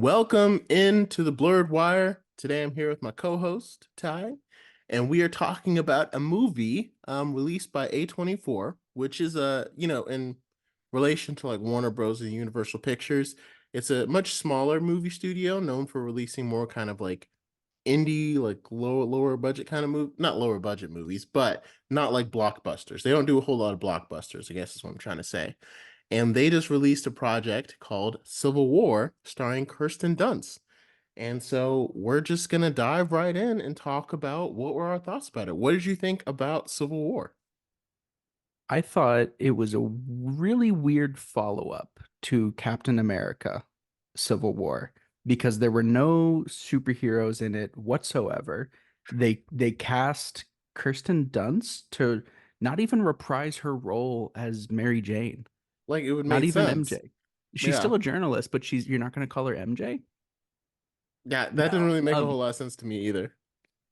Welcome into the Blurred Wire. Today I'm here with my co-host, Ty, and we are talking about a movie released by A24, which is in relation to like Warner Bros. And Universal Pictures. It's a much smaller movie studio known for releasing more kind of like indie, like lower budget kind of movie, not lower budget movies, but not like blockbusters. They don't do a whole lot of blockbusters, I guess is what I'm trying to say. And they just released a project called Civil War starring Kirsten Dunst. And so we're just going to dive right in and talk about what were our thoughts about it. What did you think about Civil War? I thought it was a really weird follow-up to Captain America Civil War because there were no superheroes in it whatsoever. They cast Kirsten Dunst to not even reprise her role as Mary Jane, Like it would not make even sense. MJ. She's Yeah. still a journalist, but you're not going to call her MJ? Yeah, that didn't No. really make a whole lot of sense to me either.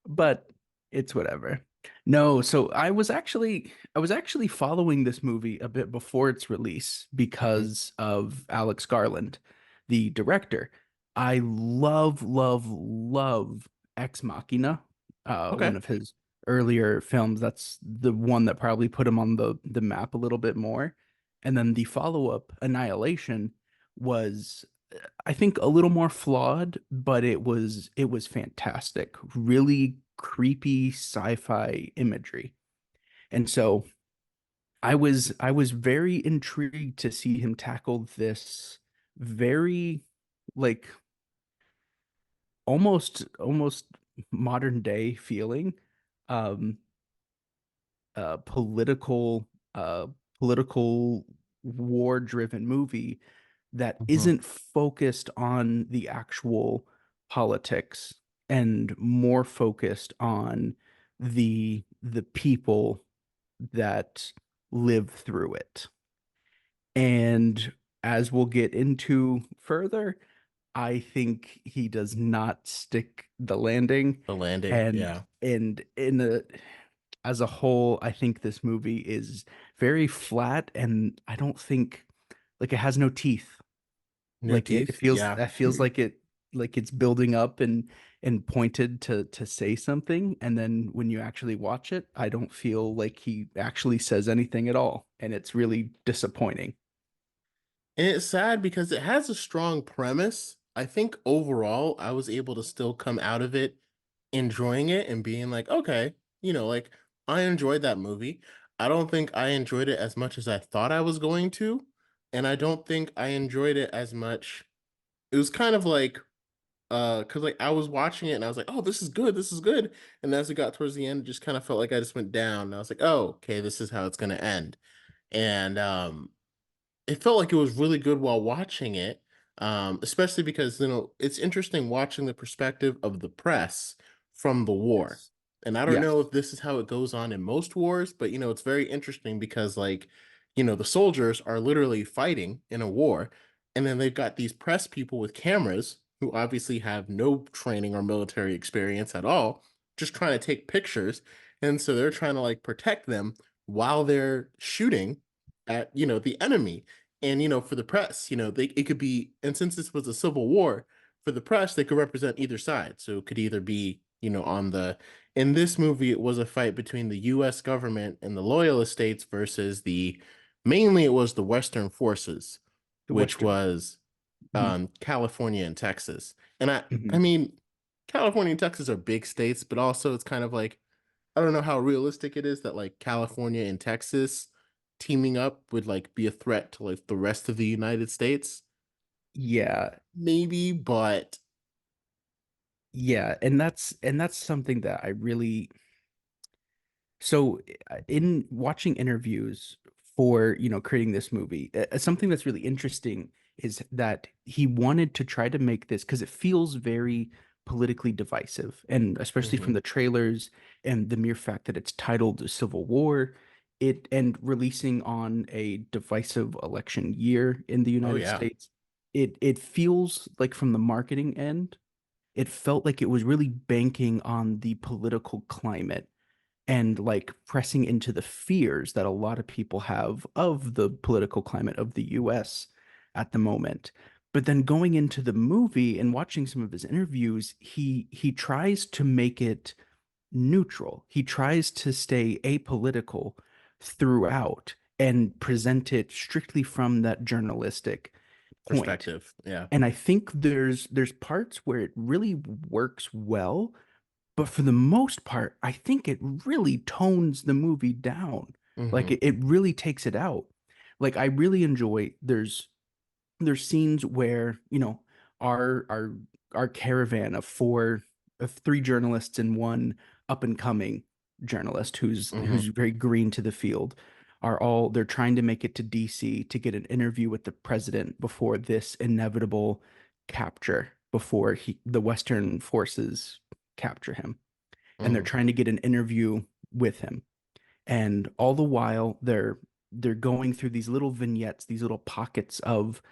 But it's whatever. No, so I was actually following this movie a bit before its release Mhm. because of Alex Garland, the director. I love Ex Machina, one Okay. of his earlier films. That's the one that probably put him on the map a little bit more. And then the follow-up, Annihilation, was I think a little more flawed, but it was fantastic. Really creepy sci-fi imagery. And so I was very intrigued to see him tackle this very like almost modern day feeling um political political war driven movie that Mhm. isn't focused on the actual politics and more focused on the people that live through it. And as we'll get into further, I think he does not stick the landing. The landing. And Yeah. and in a as a whole, I think this movie is very flat and I don't think like it has no teeth. No Like it teeth. feels Yeah. that feels like it's building up and pointed to say something, and then when you actually watch it, I don't feel like he actually says anything at all, and it's really disappointing. And it's sad because it has a strong premise. I think overall, I was able to still come out of it enjoying it and being like, okay, like I enjoyed that movie. I don't think I enjoyed it as much as I thought I was going to. And I don't think I enjoyed it as much. It was kind of like, because like I was watching it and I was like, oh, this is good, this is good. And as it got towards the end, it just kind of felt like I just went down. And I was like, oh, okay, this is how it's gonna end. And it felt like it was really good while watching it, especially because it's interesting watching the perspective of the press from the war. Yes. And I don't know Yes. if this is how it goes on in most wars, but it's very interesting because like the soldiers are literally fighting in a war, and then they've got these press people with cameras who obviously have no training or military experience at all, just trying to take pictures, and so they're trying to like protect them while they're shooting at the enemy. And for the press, it could be, and since this was a civil war, for the press, they could represent either side. So it could either be, on the in this movie, it was a fight between the US government and the loyalist states versus the mainly it was the Western forces, The which Western. was Mhm. California and Texas. And I Mhm. mean, California and Texas are big states, but also it's kind of like I don't know how realistic it is that like California and Texas teaming up would like be a threat to like the rest of the United States. Yeah. Maybe, but Yeah, and that's something that I really so in watching interviews for, creating this movie, something that's really interesting is that he wanted to try to make this because it feels very politically divisive, and especially from mhm. the trailers and the mere fact that it's titled Civil War, it and releasing on a divisive election year in the Oh United yeah. States, it feels like from the marketing end, it felt like it was really banking on the political climate and like pressing into the fears that a lot of people have of the political climate of the US at the moment. But then going into the movie and watching some of his interviews, he tries to make it neutral. He tries to stay apolitical throughout and present it strictly from that journalistic point. Perspective. Yeah. And I think there's parts where it really works well, but for the most part, I think it really tones the movie down. Like Hmm. it really takes it out. Like I really enjoy there's scenes where, our caravan of three journalists and one up and coming journalist Hmm. who's very green to the field are all they're trying to make it to DC to get an interview with the president before this inevitable capture, before the Western forces capture him. And they're Hmm. trying to get an interview with him. And all the while they're going through these little vignettes, these little pockets of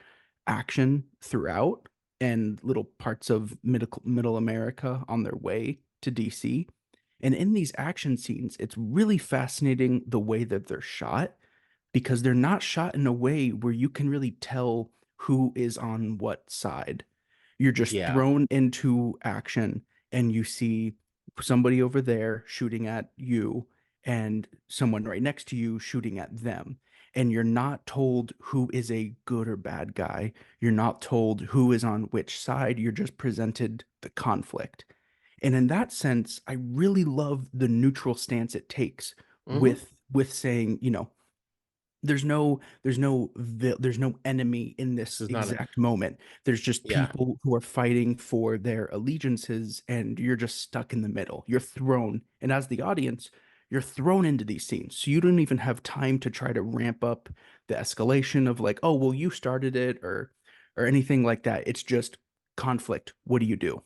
action throughout, and little parts of middle America on their way to DC. And in these action scenes, it's really fascinating the way that they're shot, because they're not shot in a way where you can really tell who is on what side. You're just Yeah. thrown into action and you see somebody over there shooting at you and someone right next to you shooting at them. And you're not told who is a good or bad guy. You're not told who is on which side. You're just presented the conflict. And in that sense, I really love the neutral stance it takes Hmm. with saying, there's no enemy in This this is not a, exact moment. There's just yeah. people who are fighting for their allegiances, and you're just stuck in the middle. You're thrown, and as the audience, you're thrown into these scenes. So you don't even have time to try to ramp up the escalation of like, oh, well, you started it, or anything like that. It's just conflict. What do you do?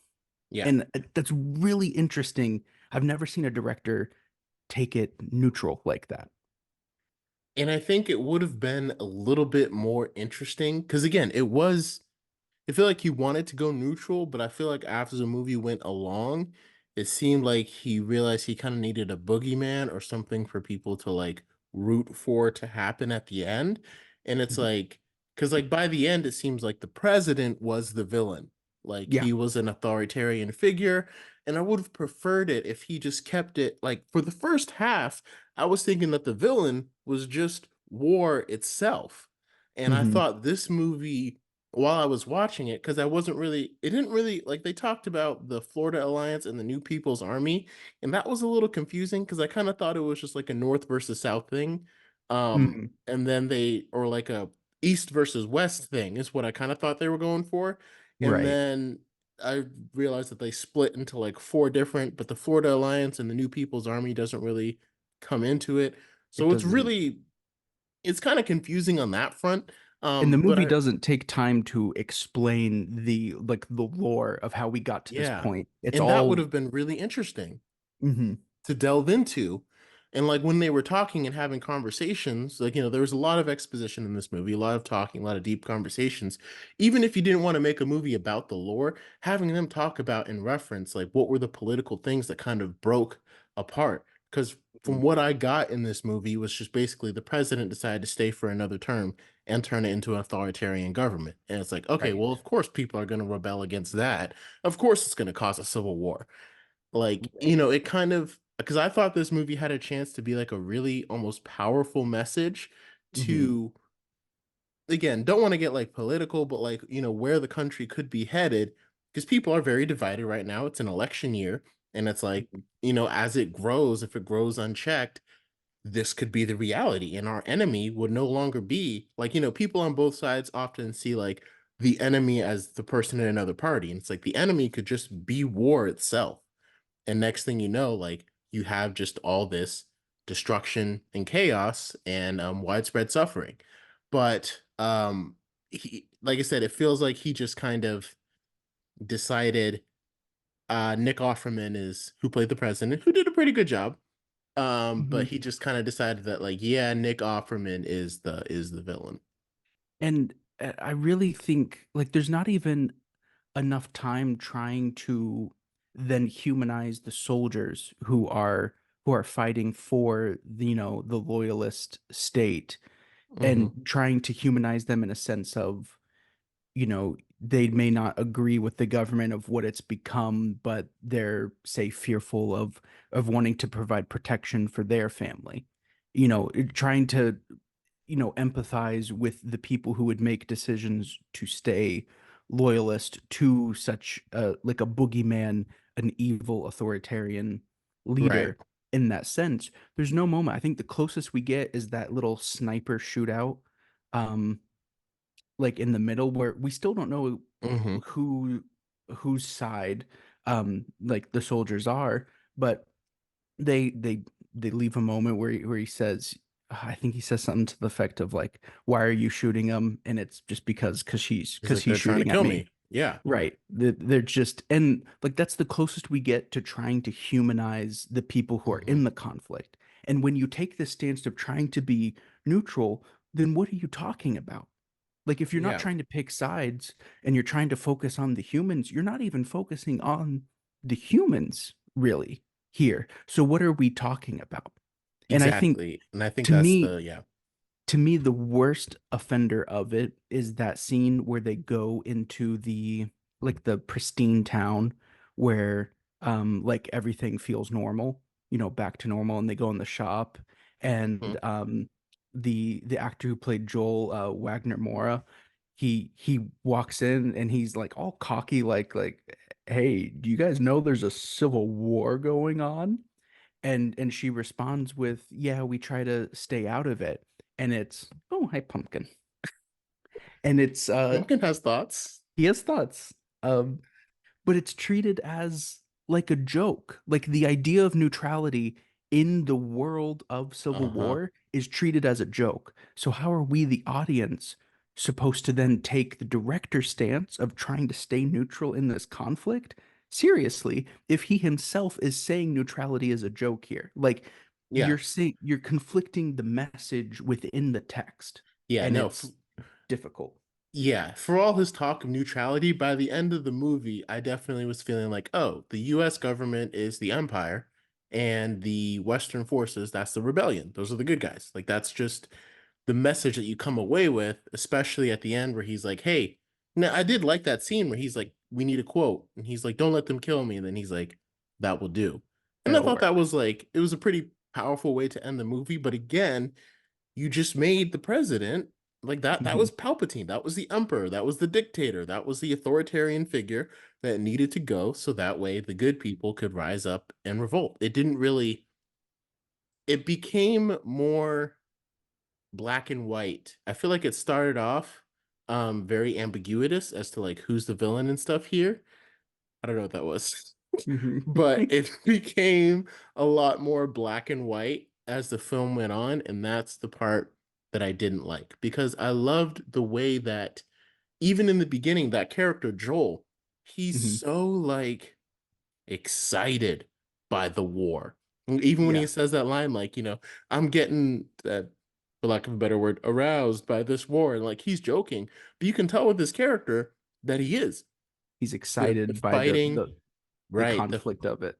Yeah. And that's really interesting. I've never seen a director take it neutral like that. And I think it would have been a little bit more interesting because, again, it was, I feel like he wanted to go neutral, but I feel like after the movie went along, it seemed like he realized he kind of needed a boogeyman or something for people to like root for to happen at the end. And it's Mhm. like, because like by the end, it seems like the president was the villain. Like Yeah. he was an authoritarian figure. And I would have preferred it if he just kept it like for the first half, I was thinking that the villain was just war itself. And I Hmm. thought this movie while I was watching it because I wasn't really it didn't really like they talked about the Florida Alliance and the New People's Army, and that was a little confusing because I kind of thought it was just like a North versus South thing. Hmm. And then they or like a East versus West thing is what I kind of thought they were going for. And Right. then I realized that they split into like four different, but the Florida Alliance and the New People's Army doesn't really come into it. It So doesn't. it's kind of confusing on that front. And the But movie I doesn't take time to explain the lore of how we got to this Yeah. point. It's And that would all. have been really interesting Hmm. to delve into. And like when they were talking and having conversations, like, there was a lot of exposition in this movie, a lot of talking, a lot of deep conversations. Even if you didn't want to make a movie about the lore, having them talk about and reference like what were the political things that kind of broke apart. Because from what I got in this movie was just basically the president decided to stay for another term and turn it into an authoritarian government. And it's like, okay, Right. well, of course people are going to rebel against that. Of course it's going to cause a civil war. Like, Right. it kind of because I thought this movie had a chance to be like a really almost powerful message Hmm. to, again, don't want to get like political, but like, where the country could be headed because people are very divided right now. It's an election year. And it's like, as it grows, if it grows unchecked, this could be the reality. And our enemy would no longer be like, people on both sides often see like the enemy as the person in another party. And it's like the enemy could just be war itself. And next thing you know, like you have just all this destruction and chaos and widespread suffering. But like I said, it feels like he just kind of decided Nick Offerman is who played the president, who did a pretty good job. But Hmm. he just kind of decided that like, yeah, Nick Offerman is the villain. And I really think like there's not even enough time trying to then humanize the soldiers who are fighting for the loyalist state, and Hmm. trying to humanize them in a sense of they may not agree with the government of what it's become, but they're, say, fearful of wanting to provide protection for their family. Trying to, empathize with the people who would make decisions to stay loyalist to such like a boogeyman, an evil authoritarian Right. leader in that sense. There's no moment. I think the closest we get is that little sniper shootout. Um, like in the middle where we still don't know Hmm. who whose side like the soldiers are, but they leave a moment where he says, I think he says something to the effect of like, why are you shooting him? And it's just because she's He's because like, he's they're trying to shooting at kill me. me. Yeah. Right. They're just, and like that's the closest we get to trying to humanize the people who are Hmm. in the conflict. And when you take this stance of trying to be neutral, then what are you talking about? Like if you're not Yeah. trying to pick sides and you're trying to focus on the humans, you're not even focusing on the humans really here. So what are we talking about? And I think Exactly. And I think to that's me, the, yeah. the worst offender of it is that scene where they go into the like the pristine town where like everything feels normal, back to normal, and they go in the shop and Mhm. the actor who played Joel, Wagner Mora, he walks in and he's like all cocky, like, hey, do you guys know there's a civil war going on? And she responds with, yeah, we try to stay out of it. And it's, oh, hi, pumpkin. And it's Pumpkin has thoughts. he has thoughts. Um, but it's treated as like a joke. Like the idea of neutrality in the world of Civil Uh-huh. War is treated as a joke. So how are we, the audience, supposed to then take the director's stance of trying to stay neutral in this conflict seriously if he himself is saying neutrality is a joke here? Like Yeah. you're conflicting the message within the text, Yeah. and No. it's difficult. Yeah. For all his talk of neutrality, by the end of the movie, I definitely was feeling like, oh, the US government is the empire and the Western forces, that's the rebellion. Those are the good guys. Like, that's just the message that you come away with, especially at the end where he's like, hey, now I did like that scene where he's like, we need a quote. And he's like, don't let them kill me. And then he's like, that will do. And I It'll thought that work. was like, it was a pretty powerful way to end the movie. But again, you just made the president like that Hmm. was Palpatine, that was the emperor, that was the dictator, that was the authoritarian figure that needed to go so that way the good people could rise up and revolt. It didn't really, it became more black and white. I feel like it started off very ambiguous as to like who's the villain and stuff here. I don't know what that was. Hmm. But it became a lot more black and white as the film went on, and that's the part that I didn't like because I loved the way that even in the beginning, that character Joel, he's Hmm. so like excited by the war. And even when he Yeah. says that line, like, I'm getting for lack of a better word, aroused by this war, and like he's joking, but you can tell with his character that he is. He's The excited by the fighting, the right? conflict of it.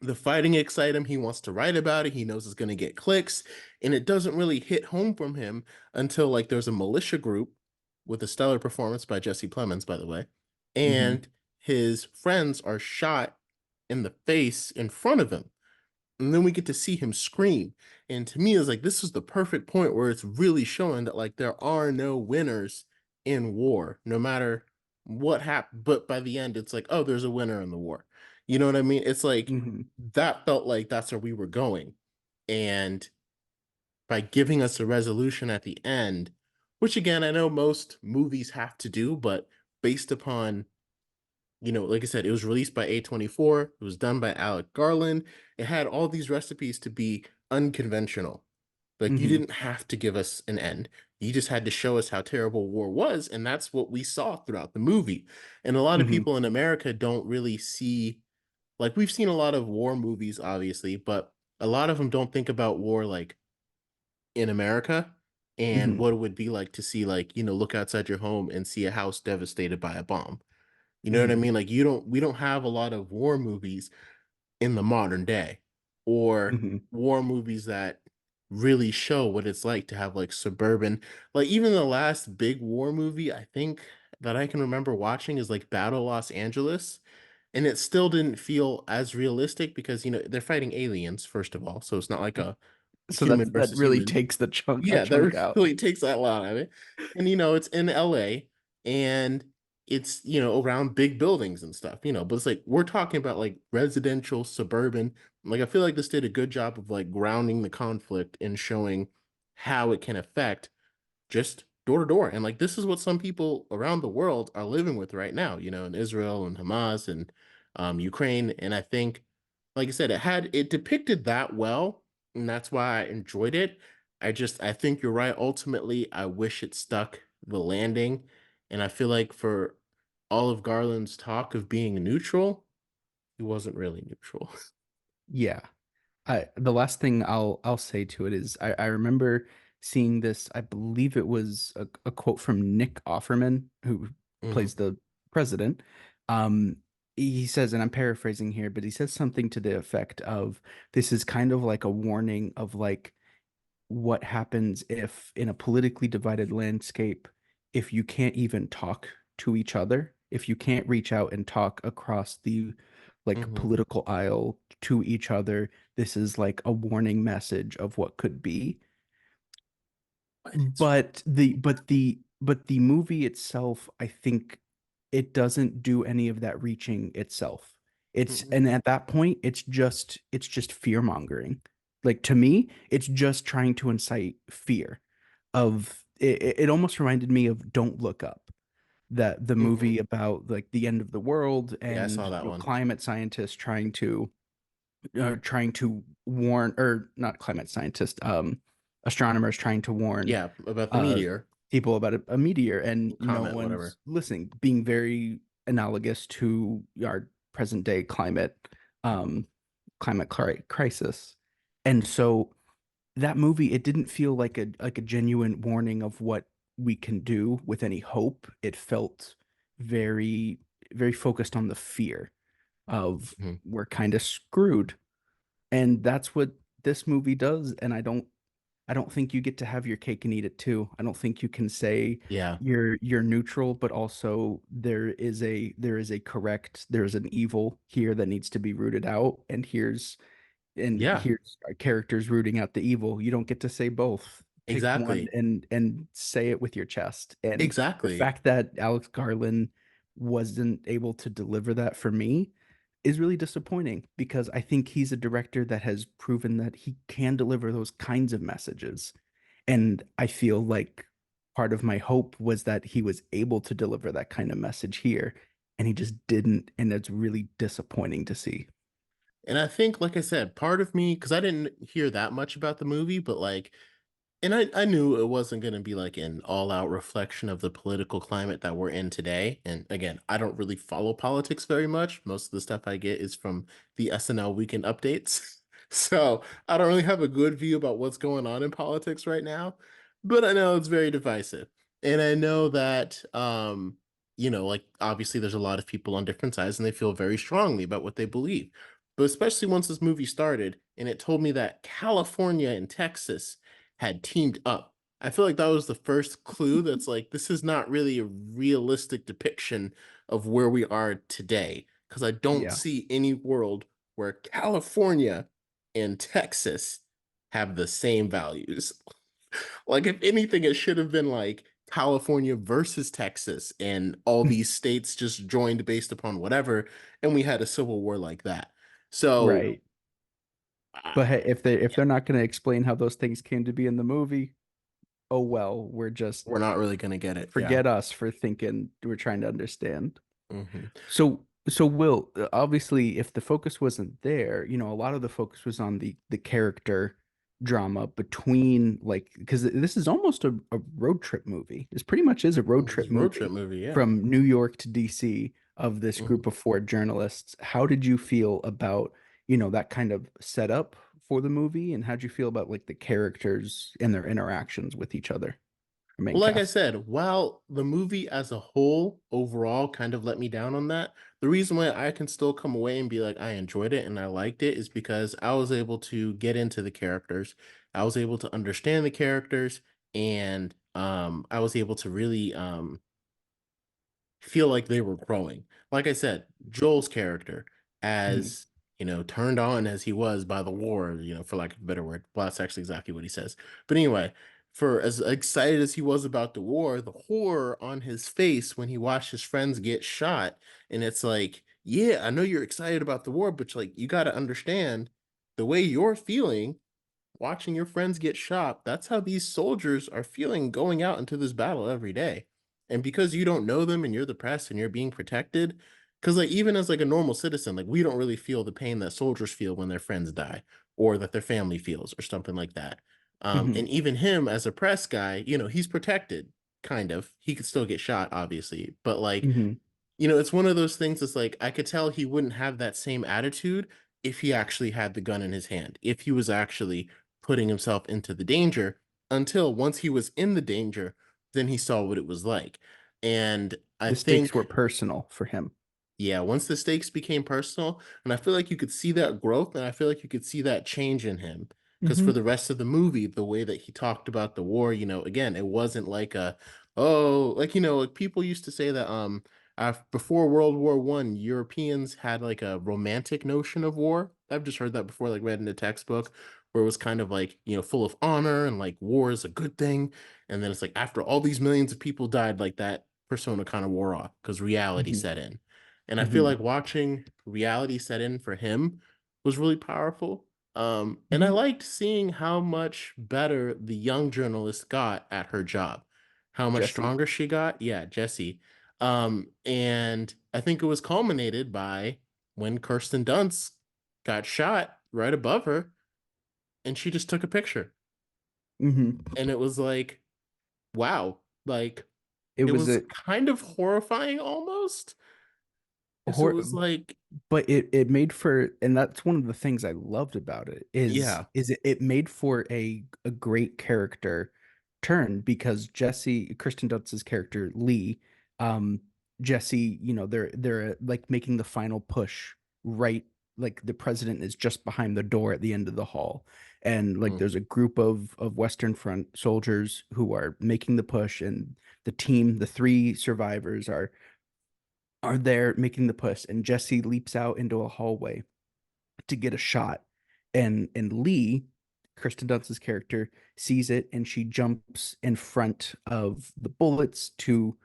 The fighting excites him. He wants to write about it. He knows it's going to get clicks, and it doesn't really hit home from him until like there's a militia group with a stellar performance by Jesse Plemons, by the way, Hmm. and his friends are shot in the face in front of him, and then we get to see him scream. And to me, it's like this is the perfect point where it's really showing that like there are no winners in war, no matter what happened. But by the end, it's like, oh, there's a winner in the war. You know what I mean? It's like Hmm. that felt like that's where we were going. And by giving us a resolution at the end, which again, I know most movies have to do, but based upon, like I said, it was released by A24, it was done by Alec Garland. It had all these recipes to be unconventional. Like you Hmm. didn't have to give us an end. You just had to show us how terrible war was, and that's what we saw throughout the movie. And a lot of Hmm. people in America don't really see, like we've seen a lot of war movies obviously, but a lot of them don't think about war like in America and Hmm. what it would be like to see like, look outside your home and see a house devastated by a bomb. You know what I Hmm. mean? Like we don't have a lot of war movies in the modern day or Hmm. war movies that really show what it's like to have like suburban, like even the last big war movie, I think that I can remember watching is like Battle Los Angeles, and it still didn't feel as realistic because, they're fighting aliens, first of all, so it's not like a So human that versus really human. takes a Yeah, chunk that out. really takes that lot out of it. And it's in LA and it's, around big buildings and stuff, but it's like we're talking about like residential, suburban. Like I feel like this did a good job of like grounding the conflict and showing how it can affect just door to door. And like this is what some people around the world are living with right now, in Israel and Hamas and Ukraine. And I think, like I said, it depicted that well, and that's why I enjoyed it. I think you're right. Ultimately, I wish it stuck the landing. And I feel like for Olive Garland's talk of being neutral, he wasn't really neutral. Yeah. The last thing I'll say to it is I remember seeing this, I believe it was a quote from Nick Offerman, who Hmm. plays the president. Um, he says, and I'm paraphrasing here, but he says something to the effect of this is kind of like a warning of like what happens if in a politically divided landscape, if you can't even talk to each other, if you can't reach out and talk across the like Hmm. political aisle to each other, this is like a warning message of what could be. But it's But the movie itself, I think it doesn't do any of that reaching itself. And at that point, it's just fear mongering. Like to me, it's just trying to incite fear of it almost reminded me of Don't Look Up, that the hmm. movie about like the end of the world Yeah, I and saw that one. climate scientists trying to warn, or not climate scientists, astronomers trying to warn Yeah, about the uh meteor, people about a meteor, and no comet, whatever. one's listening, being very analogous to our present day um crisis. And so that movie, it didn't feel like a genuine warning of what we can do with any hope. It felt very, very focused on the fear of Mhm. we're kind of screwed. And that's what this movie does. And I don't think you get to have your cake and eat it too. I don't think you can say Yeah. you're neutral, but also there's an evil here that needs to be rooted out, and Yeah, here's our characters rooting out the evil. You don't get to say both. Pick one exactly. and say it with your chest. And the Exactly. fact that Alex Garland wasn't able to deliver that for me is really disappointing, because I think he's a director that has proven that he can deliver those kinds of messages. And I feel like part of my hope was that he was able to deliver that kind of message here, and he just didn't. And it's really disappointing to see. And I think, like I said, part of me, because I didn't hear that much about the movie, but like, and I knew it wasn't going to be like an all out reflection of the political climate that we're in today. And again, I don't really follow politics very much. Most of the stuff I get is from the SNL weekend updates. So I don't really have a good view about what's going on in politics right now, but I know it's very divisive. And I know that, like obviously there's a lot of people on different sides and they feel very strongly about what they believe. But especially once this movie started and it told me that California and Texas had teamed up. I feel like that was the first clue that's like, this is not really a realistic depiction of where we are today. Because I don't Yeah. see any world where California and Texas have the same values. Like, if anything, it should have been like California versus Texas, and all these states just joined based upon whatever, and we had a civil war like that. So, Right. uh, But hey, if yeah, they're not going to explain how those things came to be in the movie, oh well, we're just we're not really gonna get it. Yeah. forget us for thinking we're trying to understand. Hmm. So Will, obviously, if the focus wasn't there, a lot of the focus was on the character drama between, like, because this is almost a road trip movie. This pretty much is a road It's trip a road trip movie movie, yeah. from New York to DC of this Hmm. group of four journalists. How did you feel about, that kind of setup for the movie, and how'd you feel about like the characters and their interactions with each other, the main Well, like I cast? said, while the movie as a whole overall kind of let me down on that, the reason why I can still come away and be like, I enjoyed it and I liked it is because I was able to get into the characters. I was able to understand the characters and I was able to really feel like they were growing. Like I said, Joel's character, Mhm. as turned on as he was by the war, for lack of a better word. Well, that's actually exactly what he says. But anyway, for as excited as he was about the war, the horror on his face when he watched his friends get shot, and it's like, yeah, I know you're excited about the war, but like you got to understand the way you're feeling watching your friends get shot. That's how these soldiers are feeling going out into this battle every day. And because you don't know them and you're the press and you're being protected, because like even as like a normal citizen, like we don't really feel the pain that soldiers feel when their friends die or that their family feels or something like that. Mhm. And even him as a press guy, he's protected, kind of. He could still get shot, obviously, but like Mhm. it's one of those things that's like I could tell he wouldn't have that same attitude if he actually had the gun in his hand, if he was actually putting himself into the danger until once he was in the danger, then he saw what it was like. And I The stakes were think personal for him. yeah, once the stakes became personal, and I feel like you could see that growth, and I feel like you could see that change in him. Because for Mhm. the rest of the movie, the way that he talked about the war, again, it wasn't like like like people used to say that before World War One, Europeans had like a romantic notion of war. I've just heard that before, like read in a textbook, where it was kind of like full of honor and like war is a good thing, and then it's like after all these millions of people died, like that persona kind of wore off because reality Mhm. set in. And I feel Mhm. like watching reality set in for him was really powerful. And I Mhm. liked seeing how much better the young journalist got at her job, how much Jesse. stronger she got. Yeah, Jesse. And I think it was culminated by when Kirsten Dunst got shot right above her and she just took a picture. Mhm. And it was like, wow, like It it was was a kind of horrifying almost. Because it hor was like, but it made for, and that's one of the things I loved about it yeah. is it made for a great character turn because Kristen Dunst's character Lee, um Jesse, they're like making the final push, right, like the president is just behind the door at the end of the hall, and like Mm, there's a group of Western Front soldiers who are making the push, and the three survivors are there making the push, and Jesse leaps out into a hallway to get a shot, and Lee, Kristen Dunst's character, sees it, and she jumps in front of the bullets to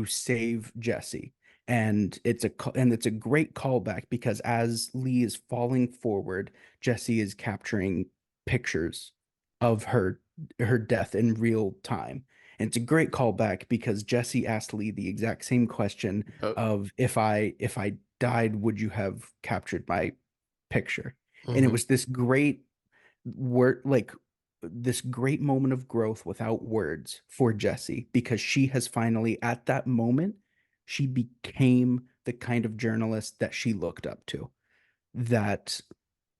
save Jesse. And it's a great callback because as Lee is falling forward, Jesse is capturing pictures of her death in real time. And it's a great callback because Jesse asked Lee the exact same question uh, of, if I died, would you have captured my picture? And it mhm. was this great word, like this great moment of growth without words for Jesse, because she has finally, at that moment, she became the kind of journalist that she looked up to. That,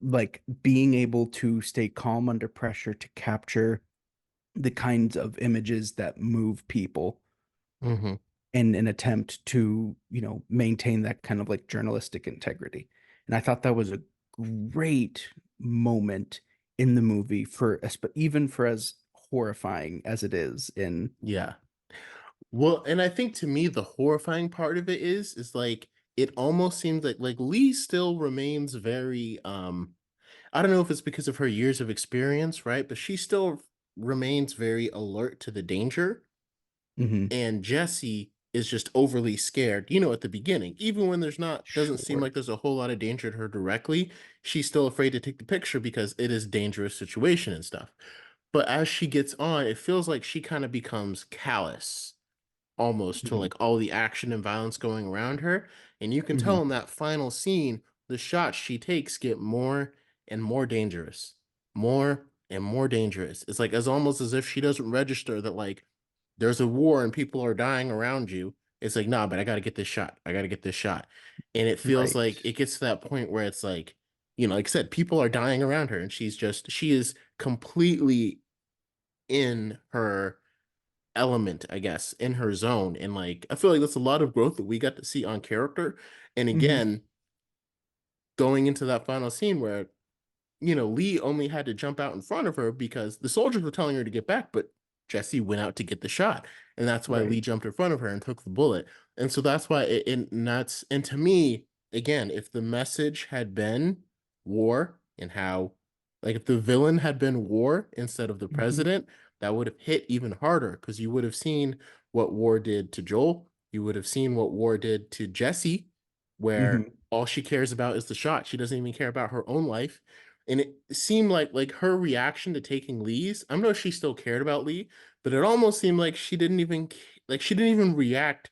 like, being able to stay calm under pressure to capture the kinds of images that move people Mhm. in an attempt to, maintain that kind of like journalistic integrity. And I thought that was a great moment in the movie even for as horrifying as it is in. Yeah. Well, and I think to me the horrifying part of it is like it almost seems like Lee still remains very I don't know if it's because of her years of experience, right? But she still remains very alert to the danger, Mhm. and Jesse is just overly scared, at the beginning. Even when there's not doesn't seem Sure. like there's a whole lot of danger to her directly, she's still afraid to take the picture because it is a dangerous situation and stuff. But as she gets on, it feels like she kind of becomes callous almost to Mhm. like all the action and violence going around her. And you can tell Mhm. in that final scene, the shots she takes get more and more dangerous, more and more dangerous. It's like as almost as if she doesn't register that like there's a war and people are dying around you. It's like, nah, but I got to get this shot. I got to get this shot. And it feels Right. like it gets to that point where it's like, like I said, people are dying around her and she is completely in her element, I guess, in her zone. And like, I feel like that's a lot of growth that we got to see on character. And Mhm. again, going into that final scene where, Lee only had to jump out in front of her because the soldiers were telling her to get back, but Jesse went out to get the shot, and that's why Right. Lee jumped in front of her and took the bullet. And so that's why and that's and to me, again, if the message had been war and how like if the villain had been war instead of the Hmm. president, that would have hit even harder because you would have seen what war did to Joel. You would have seen what war did to Jesse, where Hmm. all she cares about is the shot. She doesn't even care about her own life. And it seemed like her reaction to taking Lee's, I don't know if she still cared about Lee, but it almost seemed like she didn't even react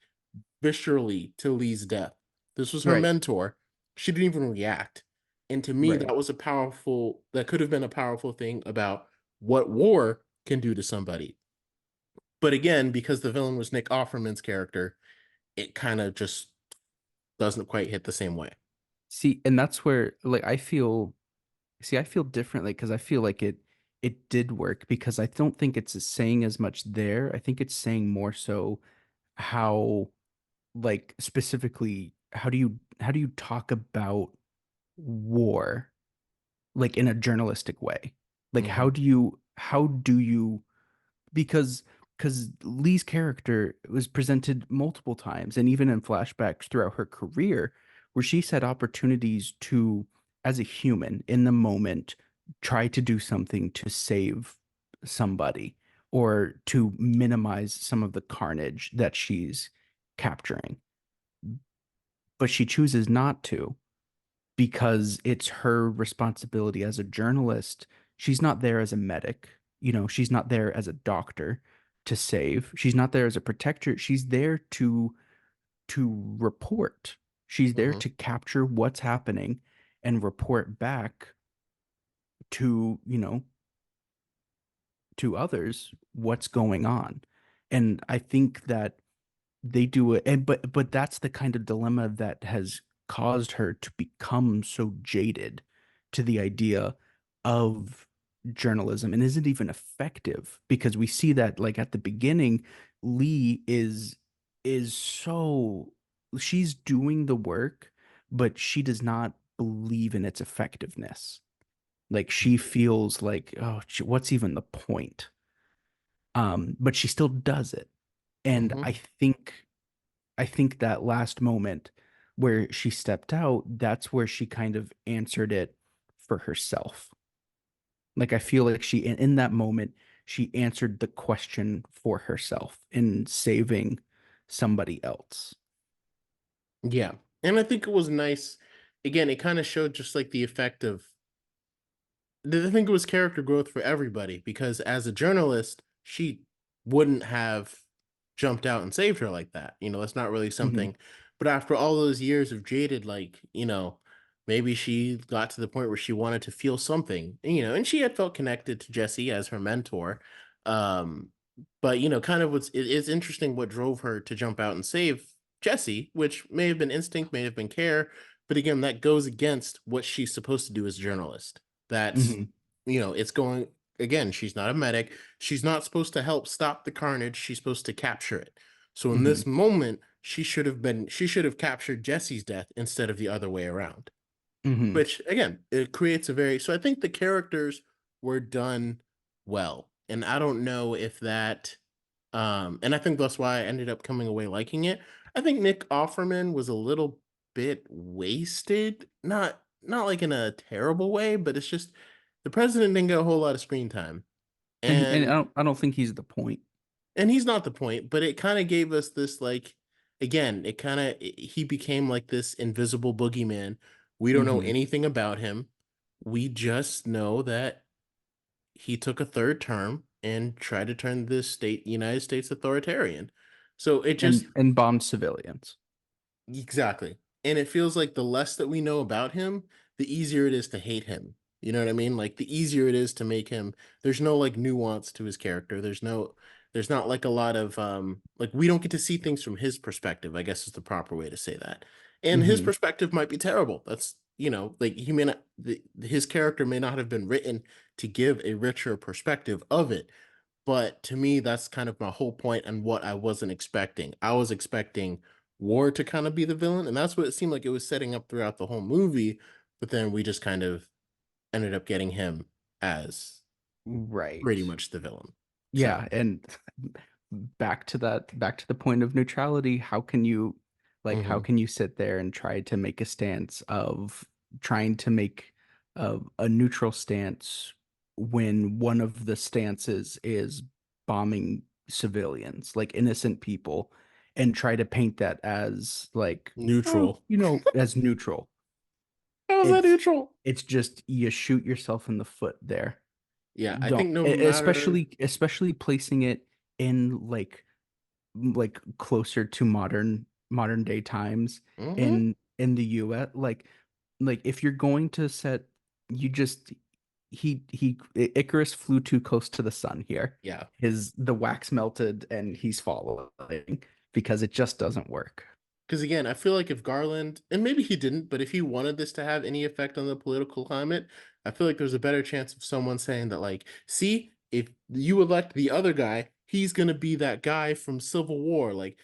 viscerally to Lee's death. This was her Right. mentor. She didn't even react. And to me, Right. that could have been a powerful thing about what war can do to somebody. But again, because the villain was Nick Offerman's character, it kind of just doesn't quite hit the same way. See, and that's where like I feel differently because I feel like it did work because I don't think it's saying as much there. I think it's saying more so how like specifically how do you talk about war like in a journalistic way? Like Hmm. how do you because Lee's character was presented multiple times and even in flashbacks throughout her career where she's had opportunities to as a human in the moment try to do something to save somebody or to minimize some of the carnage that she's capturing, but she chooses not to because it's her responsibility as a journalist. She's not there as a medic, she's not there as a doctor to save. She's not there as a protector. She's there to report. She's there Hmm. to capture what's happening and report back to, to others what's going on. And I think that they do it and but that's the kind of dilemma that has caused her to become so jaded to the idea of journalism and isn't even effective because we see that like at the beginning Lee is so she's doing the work but she does not believe in its effectiveness. Like she feels like, oh, what's even the point? But she still does it. And Hmm. I think that last moment where she stepped out, that's where she kind of answered it for herself. Like I feel like in that moment, she answered the question for herself in saving somebody else. Yeah. And I think it was nice. Again, it kind of showed just like the effect of I think it was character growth for everybody because as a journalist, she wouldn't have jumped out and saved her like that. That's not really Hmm. something. But after all those years of jaded, maybe she got to the point where she wanted to feel something, and she had felt connected to Jesse as her mentor. Um, but kind of it's interesting what drove her to jump out and save Jesse, which may have been instinct, may have been care, but again, that goes against what she's supposed to do as a journalist. That's, Hmm. it's going again, she's not a medic. She's not supposed to help stop the carnage. She's supposed to capture it. So in Hmm. this moment, she should have captured Jesse's death instead of the other way around. Hmm. Which again, it creates a very so I think the characters were done well. And I don't know if that and I think that's why I ended up coming away liking it. I think Nick Offerman was a little bit wasted. Not like in a terrible way, but it's just the president didn't get a whole lot of screen time. And And I don't think he's the point. he's not the point, but it kind of gave us this like again, it kind of he became like this invisible boogeyman. We don't know Hmm. anything about him. We just know that he took a third term and tried to turn the United States authoritarian. So it just And bombed civilians. exactly. And it feels like the less that we know about him, the easier it is to hate him. You know what I mean? Like the easier it is to make him there's no like nuance to his character. There's not like a lot of like we don't get to see things from his perspective, I guess is the proper way to say that. And his Hmm. perspective might be terrible. That's like he may not his character may not have been written to give a richer perspective of it. But to me, that's kind of my whole point and what I wasn't expecting. I was expecting War to kind of be the villain, and that's what it seemed like it was setting up throughout the whole movie. But then we just kind of ended up getting him as pretty Right. much the villain. So, Yeah, and back to the point of neutrality, how can you how mhm, can you sit there and try to make a stance of trying to make a neutral stance when one of the stances is bombing civilians, like innocent people, and try to paint that as like, oh, neutral. as neutral. How is that It's neutral? it's just you shoot yourself in the foot there. Yeah, I Don't think no matter. especially placing it in closer to modern day times Hmm. in the US, like if you're going to set, you just Icarus flew too close to the sun here. Yeah. The wax melted and he's falling because it just doesn't work. Because again, I feel like if Garland, and maybe he didn't, but if he wanted this to have any effect on the political climate, I feel like there's a better chance of someone saying that, like, see, if you elect the other guy, he's going to be that guy from Civil War. Like,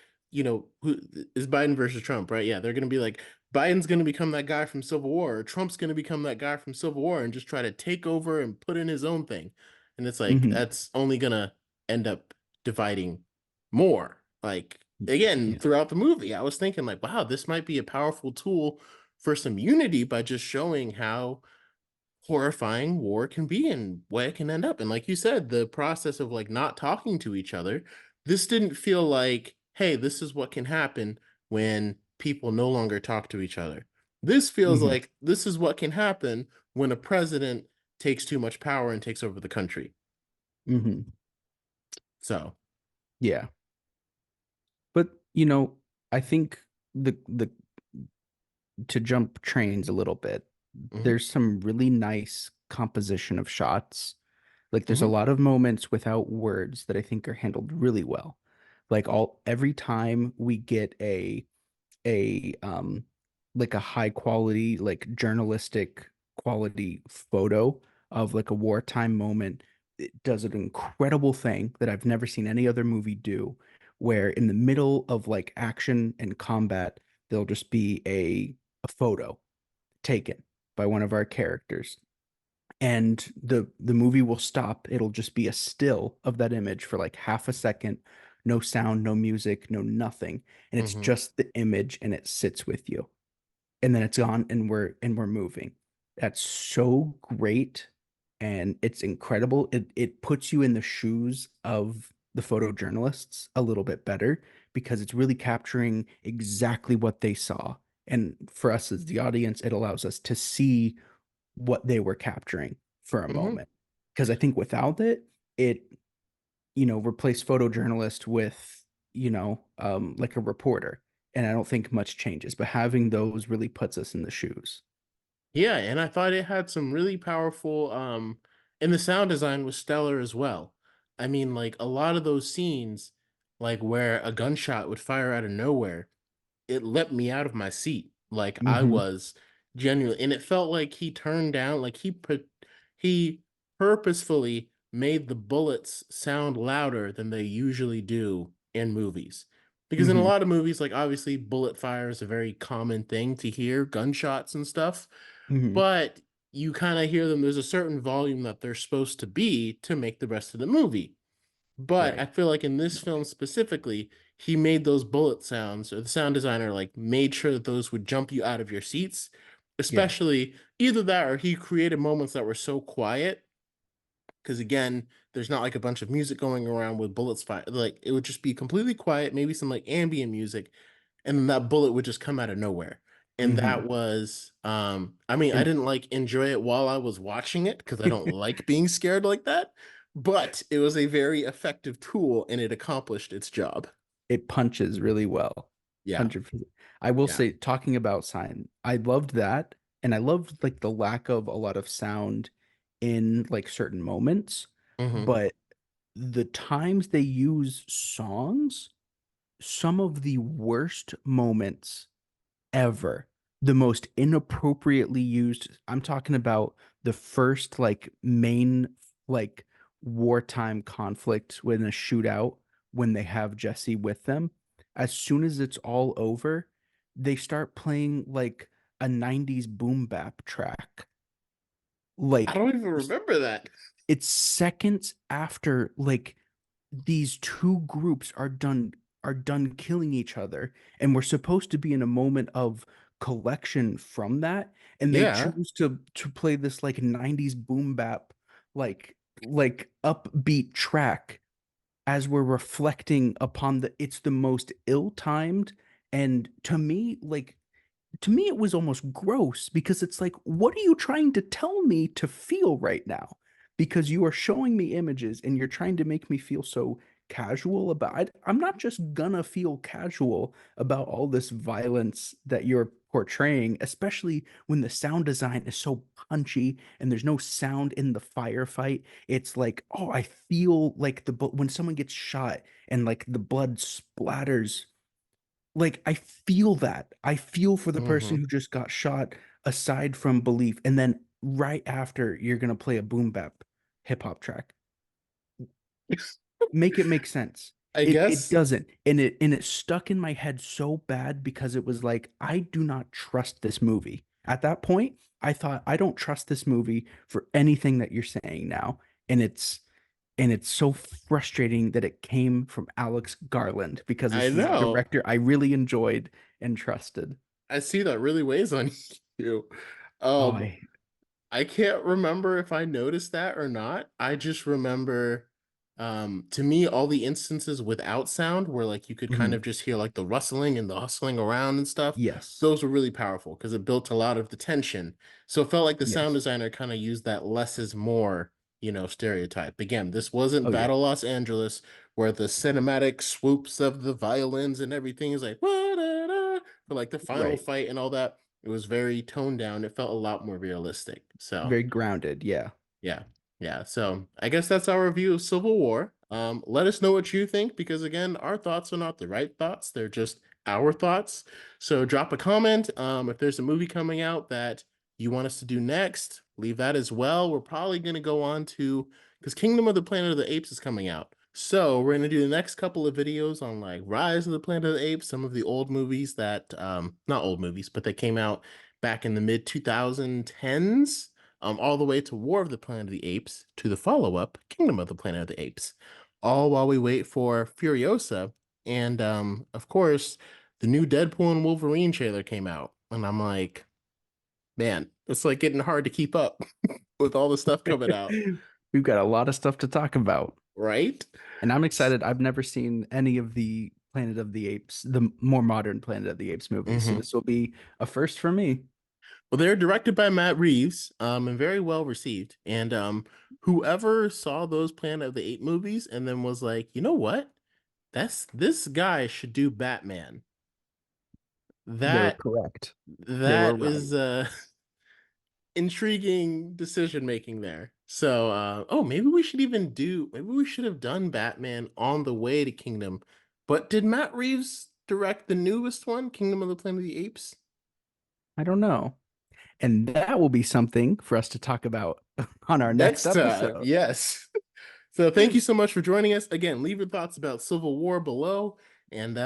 who is Biden versus Trump, right? Yeah, they're going to be like, Biden's going to become that guy from Civil War, or Trump's going to become that guy from Civil War and just try to take over and put in his own thing. And it's like, Hmm. that's only going to end up dividing more. Like, again, Yeah. throughout the movie, I was thinking like, wow, this might be a powerful tool for some unity by just showing how horrifying war can be and where it can end up. And like you said, the process of like not talking to each other, this didn't feel like, hey, this is what can happen when people no longer talk to each other. This feels Hmm. like this is what can happen when a president takes too much power and takes over the country. Hmm. So, Yeah. But I think the to jump trains a little bit, mhm, there's some really nice composition of shots. Like there's a mhm, lot of moments without words that I think are handled really well. Like all every time we get a like a high quality, like journalistic quality photo of like a wartime moment, it does an incredible thing that I've never seen any other movie do, where in the middle of like action and combat, there'll just be a photo taken by one of our characters, and the movie will stop. It'll just be a still of that image for like half a second, no sound, no music, no nothing, and it's mhm. just the image and it sits with you, and then it's gone and we're moving. That's so great, and it's incredible. It puts you in the shoes of the photojournalists a little bit better because it's really capturing exactly what they saw, and for us as the audience it allows us to see what they were capturing for a Mhm. moment. Because I think without it, it, replace photojournalist with, like a reporter. And I don't think much changes, but having those really puts us in the shoes. Yeah, and I thought it had some really powerful and the sound design was stellar as well. I mean, like a lot of those scenes, like where a gunshot would fire out of nowhere, it let me out of my seat. Like I Hmm. was genuine, and it felt like he turned down, like he purposefully made the bullets sound louder than they usually do in movies. Because in a Hmm. lot of movies, like obviously bullet fire is a very common thing to hear, gunshots and stuff, Hmm. but you kind of hear them. There's a certain volume that they're supposed to be to make the rest of the movie. But Right. I feel like in this film specifically, he made those bullet sounds, or the sound designer like made sure that those would jump you out of your seats. Yeah. Especially either that or he created moments that were so quiet. Because again, there's not like a bunch of music going around with bullets fire. Like it would just be completely quiet, maybe some like ambient music, and then that bullet would just come out of nowhere. And that Hmm. was I mean, I And didn't like enjoy it while I was watching it because I don't like being scared like that, but it was a very effective tool and it accomplished its job. it punches really well. Yeah. 100%. I will Yeah. say, talking about sign, I loved that. And I loved like the lack of a lot of sound in like certain moments. Hmm. But the times they use songs, some of the worst moments ever, the most inappropriately used. I'm talking about the first like main like wartime conflict when a shootout, when they have Jesse with them. As soon as it's all over, they start playing like a 90s boom bap track. I Like don't even remember that. it's seconds after, like these two groups are done killing each other, and we're supposed to be in a moment of collection from that, and they Yeah. choose to play this like 90s boom bap, like upbeat track as we're reflecting upon it's the most ill-timed, and to me it was almost gross, because it's like, what are you trying to tell me to feel right now? Because you are showing me images and you're trying to make me feel so casual about it. I'm not just gonna feel casual about all this violence that you're portraying, especially when the sound design is so punchy and there's no sound in the firefight. It's like, oh, I feel like when someone gets shot and like the blood splatters, like I feel that. I feel for the person Hmm. who just got shot, aside from belief. And then right after, you're gonna play a boom bap hip hop track. Make it make sense. I It guess doesn't. And it stuck in my head so bad, because it was like, I do not trust this movie. At that point, I thought, I don't trust this movie for anything that you're saying now. And it's so frustrating that it came from Alex Garland, because I this is a know. director I really enjoyed and trusted. I see that really weighs on you. Oh, Um, I can't remember if I noticed that or not. I just remember, to me, all the instances without sound where like you could kind of mhm. just hear like the rustling and the hustling around and stuff. Yes. Those were really powerful because it built a lot of the tension. So it felt like the sound Yes. designer kind of used that less is more, stereotype. Again, this wasn't Oh yeah. Battle Los Angeles where the cinematic swoops of the violins and everything is like, "Wah-da-da," for like the final Right. fight and all that. It was very toned down. It felt a lot more realistic. So Very grounded. Yeah. yeah, yeah. So I guess that's our review of Civil War. Let us know what you think because again, our thoughts are not the right thoughts; they're just our thoughts. So drop a comment. If there's a movie coming out that you want us to do next, leave that as well. We're probably going to go on to because Kingdom of the Planet of the Apes is coming out. So we're going to do the next couple of videos on like Rise of the Planet of the Apes, some of the old movies that not old movies, but that came out back in the mid 2010s, all the way to War of the Planet of the Apes to the follow-up Kingdom of the Planet of the Apes, all while we wait for Furiosa. And of course, the new Deadpool and Wolverine trailer came out, and I'm like, man, it's like getting hard to keep up with all the stuff coming out, We've got a lot of stuff to talk about. right? And I'm excited. I've never seen any of the Planet of the Apes, the more modern Planet of the Apes movies. So Mm-hmm. this will be a first for me. Well, they're directed by Matt Reeves, and very well received. And whoever saw those Planet of the Apes movies and then was like, you know what? This guy should do Batman. They were That correct. They were that right. is intriguing decision making there. So oh, maybe we should have done Batman on the way to Kingdom. But did Matt Reeves direct the newest one, Kingdom of the Planet of the Apes? I don't know. And that will be something for us to talk about on our next Next time, episode. yes. So thank you so much for joining us. Again, leave your thoughts about Civil War below. And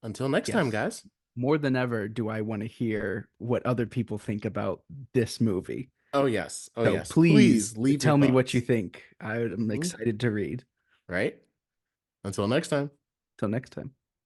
until next time, Yes. guys. More than ever do I want to hear what other people think about this movie. Oh yes. Oh So yes. please Please leave your tell me what you thoughts. think. I'm Mhm. excited to read. Right? Until next time. Till next time.